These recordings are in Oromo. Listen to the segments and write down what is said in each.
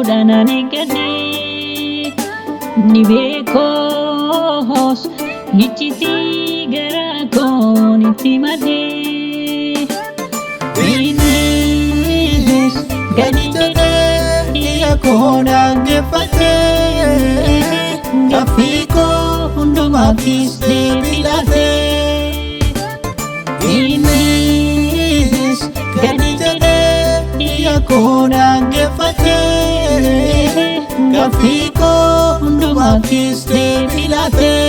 guutuudhaan ani gadhee ni beekos nichitii garaa koon itti madee innis gadi jedhee koon dhaggeeffatee gaaffii koo hundumaafis deebii laatee innis gadi jedhee koon dhaggeeffatee gaaffii koo hundumaafis deebii laatee.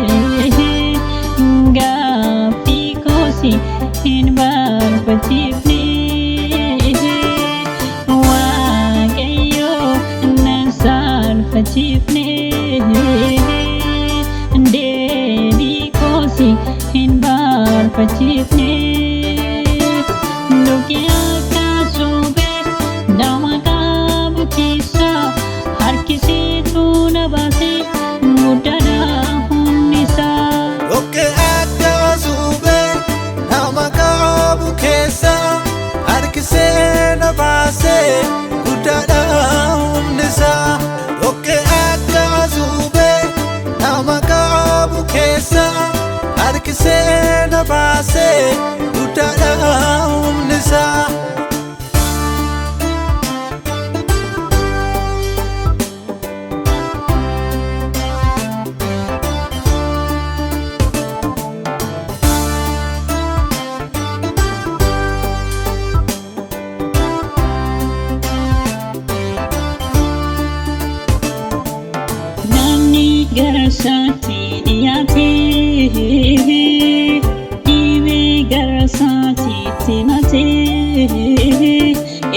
Barbaachifnee gaaffii koosi hin barbaachifnee Waaqayyoo nan saalfachiifnee deebii koosi hin barbaachifnee Dhukkee akka suphee nama qabu keessaa harkisiitu na baasee. Guddaadha humni isaa. Dhukkee akka suphee nama qabu keessaa harkisee na baasee guddaadha humni isaa. Dhukkee akka suphee nama qabu keessaa harkisee na baasee guddaadha humni isaa. Garasaati dhiyaatee dhibee garasaati timatee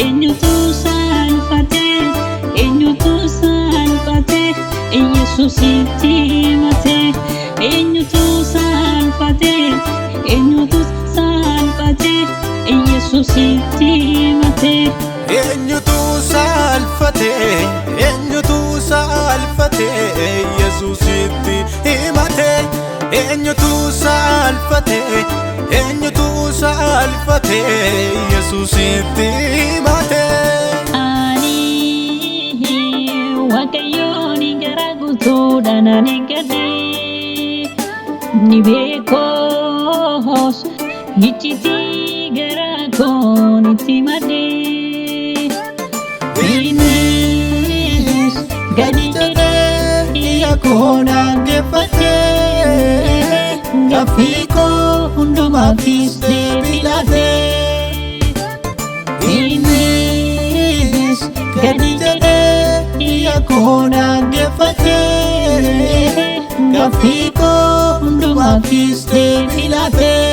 eenyutu saalfatee Yesuusitti himatee eenyutu saalfatee Yesuusitti himatee eenyutu saalfatee Yesuusitti himatee eenyutu saalfatee Yesuusitti himatee. Ani Waaqayyoon garaa guutuudhaan ani gadhee ni beekos nichitii garaa koon itti madee innis gadi jedhee koon dhaggeeffatee gaaffii koo hundumaafis deebii laatee innis gadi jedhee koon dhaggeeffatee gaaffii koo hundumaafis deebii laatee.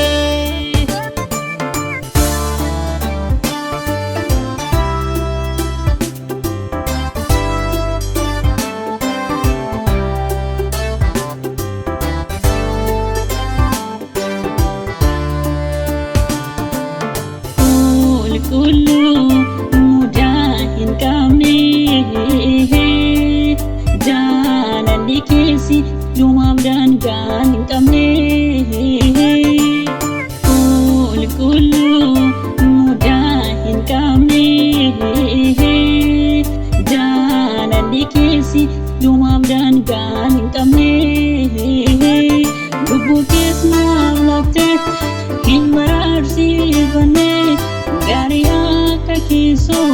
Qulqulluu mudaa hin qabne jaalalli keessi dhumaaf daangaa hin qabne qulqulluu mudaa hin qabne jaalalli keessi dhumaaf daangaa hin qabne lubbuu keessa naaf laattee hin baraarsiifannee. Gaarii akka keessoo